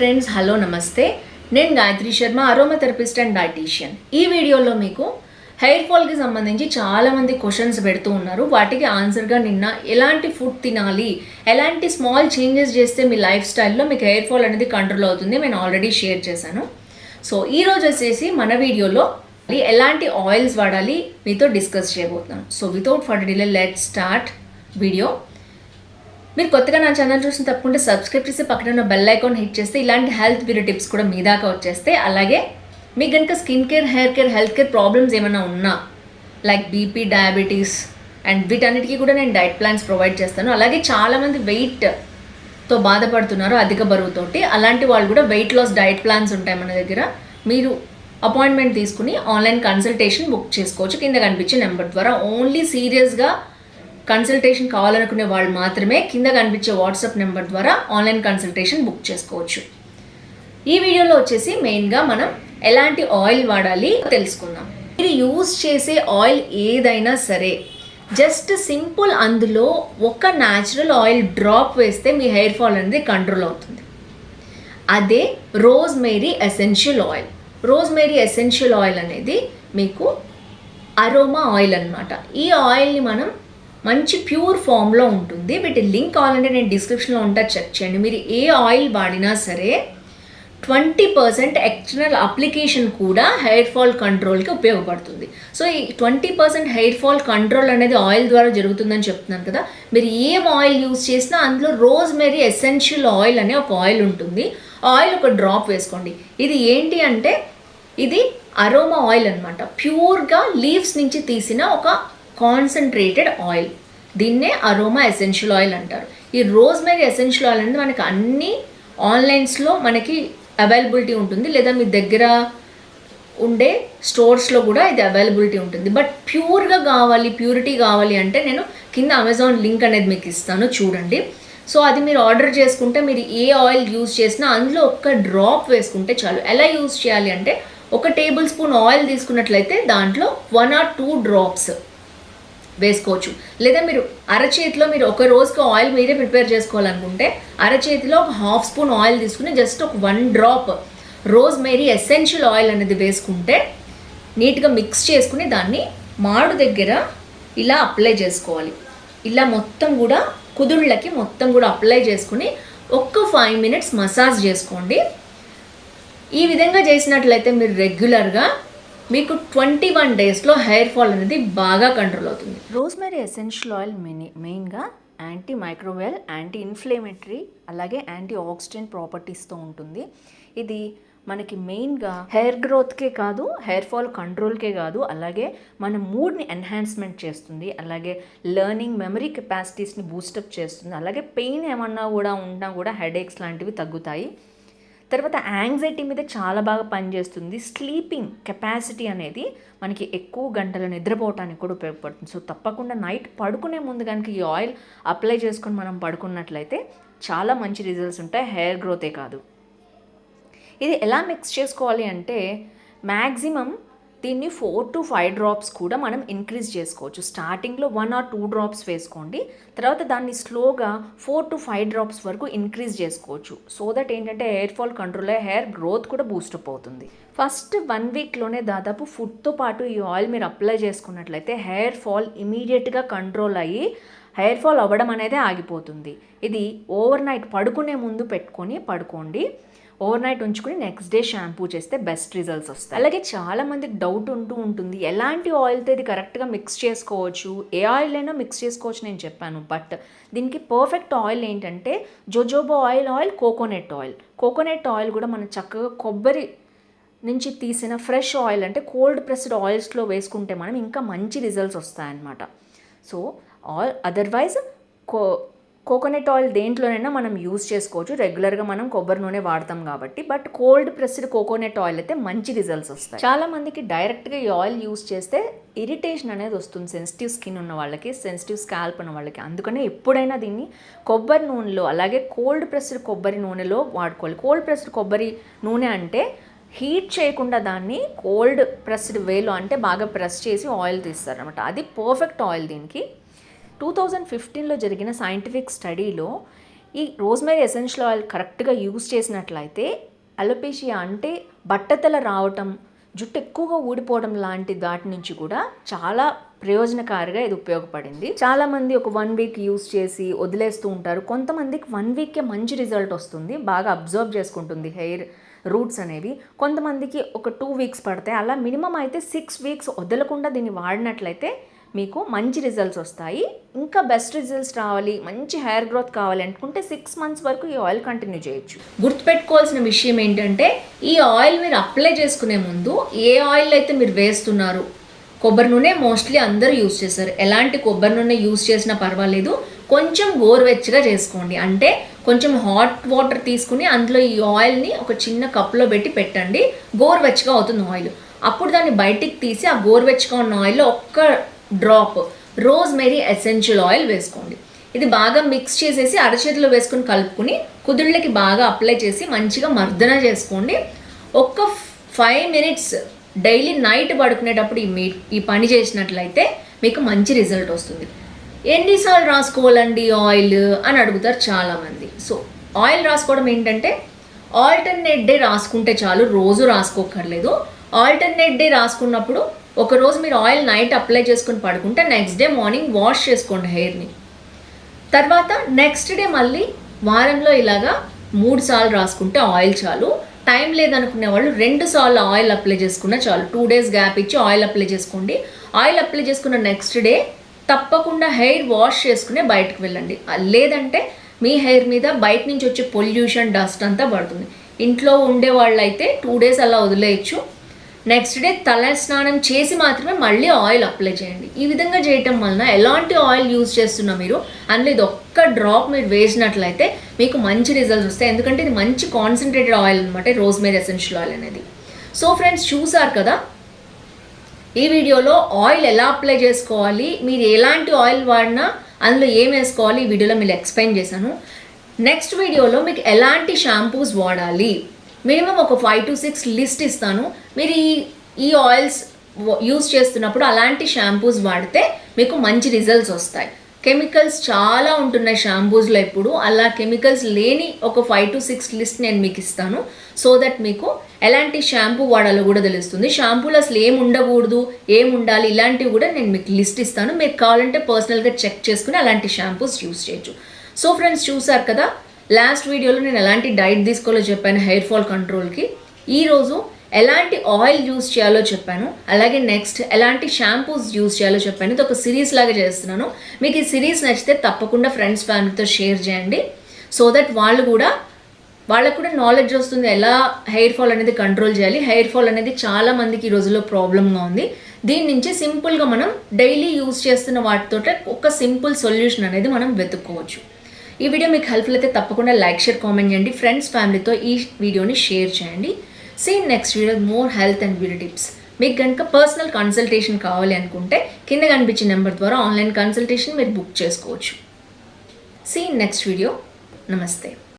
Friends, hello నమస్తే. నేను Gayatri Sharma, aroma therapist and dietitian. ఈ వీడియోలో మీకు హెయిర్ ఫాల్కి సంబంధించి చాలామంది క్వశ్చన్స్ పెడుతూ ఉన్నారు. వాటికి ఆన్సర్గా నిన్న ఎలాంటి ఫుడ్ తినాలి, ఎలాంటి స్మాల్ చేంజెస్ చేస్తే మీ లైఫ్ స్టైల్లో మీకు హెయిర్ ఫాల్ అనేది కంట్రోల్ అవుతుంది నేను ఆల్రెడీ షేర్ చేశాను. సో ఈరోజు వచ్చేసి మన వీడియోలో ఎలాంటి ఆయిల్స్ వాడాలి మీతో డిస్కస్ చేయబోతున్నాను. So without further delay let's start video. మీరు కొత్తగా నా ఛానల్ చూసిన తప్పకుండా సబ్స్క్రైబ్ చేసి పక్కన ఉన్న బెల్ ఐకాన్ హిట్ చేస్తే ఇలాంటి హెల్త్ బ్యూటీ టిప్స్ కూడా మీ దాకా వచ్చేస్తే. అలాగే మీకు కనుక skin care, hair care, health care problems ఏమైనా ఉన్నా లైక్ బీపీ, డయాబెటీస్ అండ్ వీటన్నిటికీ కూడా నేను డైట్ ప్లాన్స్ ప్రొవైడ్ చేస్తాను. అలాగే చాలామంది వెయిట్తో బాధపడుతున్నారు, అధిక బరువుతోటి. అలాంటి వాళ్ళు కూడా వెయిట్ లాస్ డైట్ ప్లాన్స్ ఉంటాయి మన దగ్గర. మీరు అపాయింట్మెంట్ తీసుకుని ఆన్లైన్ కన్సల్టేషన్ బుక్ చేసుకోవచ్చు కింద కనిపించే నెంబర్ ద్వారా. ఓన్లీ సీరియస్గా కన్సల్టేషన్ కావాలనుకునే వాళ్ళు మాత్రమే కింద కనిపించే వాట్సాప్ నెంబర్ ద్వారా ఆన్లైన్ కన్సల్టేషన్ బుక్ చేసుకోవచ్చు. ఈ వీడియోలో వచ్చేసి మెయిన్గా మనం ఎలాంటి ఆయిల్ వాడాలి తెలుసుకుందాం. మీరు యూజ్ చేసే ఆయిల్ ఏదైనా సరే జస్ట్ సింపుల్ అందులో ఒక న్యాచురల్ ఆయిల్ డ్రాప్ వేస్తే మీ హెయిర్ ఫాల్ అనేది కంట్రోల్ అవుతుంది. అదే rosemary essential oil. Rosemary essential oil అనేది మీకు అరోమా ఆయిల్ అన్నమాట. ఈ ఆయిల్ని మనం మంచి ప్యూర్ ఫామ్లో ఉంటుంది. వీటి లింక్ కావాలంటే నేను డిస్క్రిప్షన్లో ఉంటా, చెక్ చేయండి. మీరు ఏ ఆయిల్ వాడినా సరే 20% ఎక్స్టర్నల్ అప్లికేషన్ కూడా హెయిర్ ఫాల్ కంట్రోల్కి ఉపయోగపడుతుంది. సో ఈ 20% హెయిర్ ఫాల్ కంట్రోల్ అనేది ఆయిల్ ద్వారా జరుగుతుందని చెప్తున్నాను కదా. మీరు ఏం ఆయిల్ యూజ్ చేసినా అందులో రోజ్మేరీ ఎసెన్షియల్ ఆయిల్ అనే ఒక ఆయిల్ ఉంటుంది. ఆయిల్ ఒక డ్రాప్ వేసుకోండి. ఇది ఏంటి అంటే ఇది అరోమా ఆయిల్ అనమాట. ప్యూర్గా లీవ్స్ నుంచి తీసిన ఒక కాన్సన్ట్రేటెడ్ ఆయిల్. దీన్నే అరోమా ఎసెన్షియల్ ఆయిల్ అంటారు. ఈ రోజ్మేరీ ఎసెన్షియల్ ఆయిల్ అనేది మనకి అన్ని ఆన్లైన్స్లో మనకి అవైలబిలిటీ ఉంటుంది, లేదా మీ దగ్గర ఉండే స్టోర్స్లో కూడా ఇది అవైలబిలిటీ ఉంటుంది. బట్ ప్యూర్గా కావాలి, ప్యూరిటీ కావాలి అంటే నేను కింద అమెజాన్ లింక్ అనేది మీకు ఇస్తాను, చూడండి. సో అది మీరు ఆర్డర్ చేసుకుంటే మీరు ఏ ఆయిల్ యూజ్ చేసినా అందులో ఒక్క డ్రాప్ వేసుకుంటే చాలు. ఎలా యూజ్ చేయాలి అంటే 1 టేబుల్ స్పూన్ ఆయిల్ తీసుకున్నట్లయితే దాంట్లో 1 or 2 డ్రాప్స్ వేసుకోవచ్చు. లేదా మీరు అరచేతిలో మీరు ఒక రోజుకి ఆయిల్ మీరే ప్రిపేర్ చేసుకోవాలనుకుంటే అరచేతిలో ఒక 1/2 స్పూన్ ఆయిల్ తీసుకుని జస్ట్ ఒక 1 డ్రాప్ రోజ్మేరీ ఎసెన్షియల్ ఆయిల్ అనేది వేసుకుంటే నీట్గా మిక్స్ చేసుకుని దాన్ని మాడు దగ్గర ఇలా అప్లై చేసుకోవాలి. ఇలా మొత్తం కూడా కుదుళ్ళకి మొత్తం కూడా అప్లై చేసుకుని ఒక్క 5 minutes మసాజ్ చేసుకోండి. ఈ విధంగా చేసినట్లయితే మీరు రెగ్యులర్గా మీకు 21 daysలో హెయిర్ ఫాల్ అనేది బాగా కంట్రోల్ అవుతుంది. రోజ్మేరీ ఎసెన్షియల్ ఆయిల్ మెయిన్గా యాంటీ మైక్రోవేల్, యాంటీ ఇన్ఫ్లేమేటరీ, అలాగే యాంటీ ఆక్సిడెంట్ ప్రాపర్టీస్తో ఉంటుంది. ఇది మనకి మెయిన్గా హెయిర్ గ్రోత్కే కాదు, హెయిర్ ఫాల్ కంట్రోల్కే కాదు, అలాగే మన మూడ్ని ఎన్హాన్స్మెంట్ చేస్తుంది, అలాగే లెర్నింగ్, మెమరీ కెపాసిటీస్ని బూస్టప్ చేస్తుంది, అలాగే పెయిన్ ఏమన్నా కూడా ఉన్నా కూడా హెడేక్స్ లాంటివి తగ్గుతాయి. తర్వాత యాంగ్జైటీ మీద చాలా బాగా పనిచేస్తుంది. స్లీపింగ్ కెపాసిటీ అనేది మనకి ఎక్కువ గంటలు నిద్రపోవటానికి కూడా ఉపయోగపడుతుంది. సో తప్పకుండా నైట్ పడుకునే ముందు కనుక ఈ ఆయిల్ అప్లై చేసుకొని మనం పడుకున్నట్లయితే చాలా మంచి రిజల్ట్స్ ఉంటాయి, హెయిర్ గ్రోతే కాదు. ఇది ఎలా మిక్స్ చేసుకోవాలి అంటే మ్యాక్సిమం దీన్ని 4 to 5 డ్రాప్స్ కూడా మనం ఇంక్రీజ్ చేసుకోవచ్చు. స్టార్టింగ్లో 1 or 2 డ్రాప్స్ వేసుకోండి, తర్వాత దాన్ని స్లోగా 4 to 5 డ్రాప్స్ వరకు ఇంక్రీజ్ చేసుకోవచ్చు. సో దట్ ఏంటంటే హెయిర్ ఫాల్ కంట్రోల్ అయ్యి హెయిర్ గ్రోత్ కూడా బూస్టప్ అవుతుంది. ఫస్ట్ 1 weekలోనే దాదాపు ఫుడ్తో పాటు ఈ ఆయిల్ మీరు అప్లై చేసుకున్నట్లయితే హెయిర్ ఫాల్ ఇమీడియట్గా కంట్రోల్ అయ్యి హెయిర్ ఫాల్ అవ్వడం అనేది ఆగిపోతుంది. ఇది ఓవర్ నైట్ పడుకునే ముందు పెట్టుకొని పడుకోండి. ఓవర్ నైట్ ఉంచుకుని నెక్స్ట్ డే షాంపూ చేస్తే బెస్ట్ రిజల్ట్స్ వస్తాయి. అలాగే చాలామందికి డౌట్ ఉంటుంది, ఎలాంటి ఆయిల్తో ఇది కరెక్ట్గా మిక్స్ చేసుకోవచ్చు, ఏ ఆయిల్ అయినా మిక్స్ చేసుకోవచ్చు నేను చెప్పాను. బట్ దీనికి పర్ఫెక్ట్ ఆయిల్ ఏంటంటే జోజోబా ఆయిల్, కోకోనట్ ఆయిల్ కూడా మనం చక్కగా కొబ్బరి నుంచి తీసిన ఫ్రెష్ ఆయిల్ అంటే కోల్డ్ ప్రెస్డ్ ఆయిల్స్లో వేసుకుంటే మనం ఇంకా మంచి రిజల్ట్స్ వస్తాయన్నమాట. సో అదర్వైజ్ కోకోనట్ ఆయిల్ దేంట్లోనైనా మనం యూజ్ చేసుకోవచ్చు. రెగ్యులర్గా మనం కొబ్బరి నూనె వాడతాం కాబట్టి. But cold pressed coconut oil అయితే మంచి రిజల్ట్స్ వస్తాయి. చాలామందికి డైరెక్ట్గా ఈ ఆయిల్ యూజ్ చేస్తే ఇరిటేషన్ అనేది వస్తుంది, సెన్సిటివ్ స్కిన్ ఉన్న వాళ్ళకి, సెన్సిటివ్ స్కాల్ప్ ఉన్న వాళ్ళకి. అందుకనే ఎప్పుడైనా దీన్ని కొబ్బరి నూనెలో అలాగే కోల్డ్ ప్రెస్డ్ కొబ్బరి నూనెలో వాడుకోవాలి. కోల్డ్ ప్రెస్డ్ కొబ్బరి నూనె అంటే హీట్ చేయకుండా దాన్ని కోల్డ్ ప్రెస్డ్ వేలో అంటే బాగా ప్రెస్ చేసి ఆయిల్ తీస్తారనమాట. అది పర్ఫెక్ట్ ఆయిల్ దీనికి. 2015లో జరిగిన సైంటిఫిక్ స్టడీలో ఈ రోజ్మెరీ ఎసెన్షియల్ ఆయిల్ కరెక్ట్గా యూస్ చేసినట్లయితే అలోపేషియా అంటే బట్టతల రావటం, జుట్టు ఎక్కువగా ఊడిపోవడం లాంటి దాటి నుంచి కూడా చాలా ప్రయోజనకారిగా ఇది ఉపయోగపడింది. చాలామంది ఒక 1 వీక్ యూస్ చేసి వదిలేస్తూ ఉంటారు. కొంతమందికి 1 వీకే మంచి రిజల్ట్ వస్తుంది, బాగా అబ్జర్వ్ చేసుకుంటుంది హెయిర్ రూట్స్ అనేవి. కొంతమందికి ఒక 2 వీక్స్ పడతాయి. అలా మినిమం అయితే 6 వీక్స్ వదలకుండా దీన్ని వాడినట్లయితే మీకు మంచి రిజల్ట్స్ వస్తాయి. ఇంకా బెస్ట్ రిజల్ట్స్ రావాలి, మంచి హెయిర్ గ్రోత్ కావాలి అనుకుంటే 6 మంత్స్ వరకు ఈ ఆయిల్ కంటిన్యూ చేయొచ్చు. గుర్తుపెట్టుకోవాల్సిన విషయం ఏంటంటే ఈ ఆయిల్ మీరు అప్లై చేసుకునే ముందు ఏ ఆయిల్ అయితే మీరు వేస్తున్నారు, కొబ్బరి నూనె మోస్ట్లీ అందరూ యూస్ చేస్తారు. ఎలాంటి కొబ్బరి నూనె యూస్ చేసినా పర్వాలేదు, కొంచెం గోరువెచ్చగా చేసుకోండి. అంటే కొంచెం హాట్ వాటర్ తీసుకుని అందులో ఈ ఆయిల్ని ఒక చిన్న కప్లో పెట్టి పెట్టండి. గోరువెచ్చగా అవుతుంది ఆయిల్. అప్పుడు దాన్ని బయటికి తీసి ఆ గోరువెచ్చగా ఉన్న ఆయిల్లో ఒక్క డ్రాప్ రోజ్మెరీ ఎసెన్షియల్ ఆయిల్ వేసుకోండి. ఇది బాగా మిక్స్ చేసేసి అరచేతిలో వేసుకుని కలుపుకుని కుదుళ్ళకి బాగా అప్లై చేసి మంచిగా మర్దన చేసుకోండి. ఒక్క 5 మినిట్స్ డైలీ నైట్ పడుకునేటప్పుడు ఈ పని చేసినట్లయితే మీకు మంచి రిజల్ట్ వస్తుంది. ఎన్నిసార్లు రాసుకోవాలండి ఆయిల్ అని అడుగుతారు చాలామంది. సో ఆయిల్ రాసుకోవడం ఏంటంటే ఆల్టర్నేట్ డే రాసుకుంటే చాలు, రోజు రాసుకోకర్లేదు. ఆల్టర్నేట్ డే రాసుకున్నప్పుడు ఒకరోజు మీరు ఆయిల్ నైట్ అప్లై చేసుకుని పడుకుంటే నెక్స్ట్ డే మార్నింగ్ వాష్ చేసుకోండి హెయిర్ని. తర్వాత నెక్స్ట్ డే మళ్ళీ వారంలో ఇలాగా 3 సార్లు రాసుకుంటే ఆయిల్ చాలు. టైం లేదనుకునే వాళ్ళు 2 సార్లు ఆయిల్ అప్లై చేసుకున్నా చాలు. 2 డేస్ గ్యాప్ ఇచ్చి ఆయిల్ అప్లై చేసుకోండి. ఆయిల్ అప్లై చేసుకున్న నెక్స్ట్ డే తప్పకుండా హెయిర్ వాష్ చేసుకునే బయటకు వెళ్ళండి. లేదంటే మీ హెయిర్ మీద బయట నుంచి వచ్చే పొల్యూషన్, డస్ట్ అంతా పడుతుంది. ఇంట్లో ఉండే వాళ్ళు అయితే 2 డేస్ అలా వదిలేయచ్చు. నెక్స్ట్ డే తల స్నానం చేసి మాత్రమే మళ్ళీ ఆయిల్ అప్లై చేయండి. ఈ విధంగా చేయటం వలన ఎలాంటి ఆయిల్ యూజ్ చేస్తున్నా మీరు అందులో ఇది ఒక్క డ్రాప్ మీరు వేసినట్లయితే మీకు మంచి రిజల్ట్స్ వస్తాయి. ఎందుకంటే ఇది మంచి కాన్సన్ట్రేటెడ్ ఆయిల్ అనమాట, రోజ్మెరీ ఎసెన్షియల్ ఆయిల్ అనేది. సో ఫ్రెండ్స్, చూసారు కదా ఈ వీడియోలో ఆయిల్ ఎలా అప్లై చేసుకోవాలి, మీరు ఎలాంటి ఆయిల్ వాడినా అందులో ఏం వేసుకోవాలి ఈ వీడియోలో మీరు ఎక్స్ప్లెయిన్ చేశాను. నెక్స్ట్ వీడియోలో మీకు ఎలాంటి షాంపూస్ వాడాలి మినిమం ఒక 5 to 6 లిస్ట్ ఇస్తాను. మీరు ఈ ఆయిల్స్ యూస్ చేస్తున్నప్పుడు అలాంటి షాంపూస్ వాడితే మీకు మంచి రిజల్ట్స్ వస్తాయి. కెమికల్స్ చాలా ఉంటున్నాయి షాంపూస్లో ఇప్పుడు. అలా కెమికల్స్ లేని ఒక 5 to 6 లిస్ట్ నేను మీకు ఇస్తాను. సో దట్ మీకు ఎలాంటి షాంపూ వాడాలో కూడా తెలుస్తుంది. షాంపూలు అసలు ఏం ఉండకూడదు, ఏం ఉండాలి, ఇలాంటివి కూడా నేను మీకు లిస్ట్ ఇస్తాను. మీరు కావాలంటే పర్సనల్గా చెక్ చేసుకుని అలాంటి షాంపూస్ యూస్ చేయొచ్చు. సో ఫ్రెండ్స్, చూసారు కదా లాస్ట్ వీడియోలో నేను ఎలాంటి డైట్ తీసుకోవాలో చెప్పాను హెయిర్ ఫాల్ కంట్రోల్కి. ఈరోజు ఎలాంటి ఆయిల్ యూస్ చేయాలో చెప్పాను, అలాగే నెక్స్ట్ ఎలాంటి షాంపూస్ యూస్ చేయాలో చెప్పాను. ఇది ఒక సిరీస్ లాగా చేస్తున్నాను. మీకు ఈ సిరీస్ నచ్చితే తప్పకుండా ఫ్రెండ్స్, ఫ్యామిలీతో షేర్ చేయండి. సో దట్ వాళ్ళకు కూడా నాలెడ్జ్ వస్తుంది ఎలా హెయిర్ ఫాల్ అనేది కంట్రోల్ చేయాలి. హెయిర్ ఫాల్ అనేది చాలా మందికి ఈ రోజుల్లో ప్రాబ్లంగా ఉంది. దీని నుంచి సింపుల్గా మనం డైలీ యూస్ చేస్తున్న వాటితో ఒక సింపుల్ సొల్యూషన్ అనేది మనం వెతుక్కోవచ్చు. ఈ వీడియో మీకు హెల్ప్ఫుల్ అయితే తప్పకుండా లైక్, షేర్, కామెంట్ చేయండి. ఫ్రెండ్స్, ఫ్యామిలీతో ఈ వీడియోని షేర్ చేయండి. See next video more health and beauty tips. మీకు కనుక పర్సనల్ కన్సల్టేషన్ కావాలి అనుకుంటే కింద కనిపించే నెంబర్ ద్వారా ఆన్లైన్ కన్సల్టేషన్ మీరు బుక్ చేసుకోవచ్చు. See next video. నమస్తే.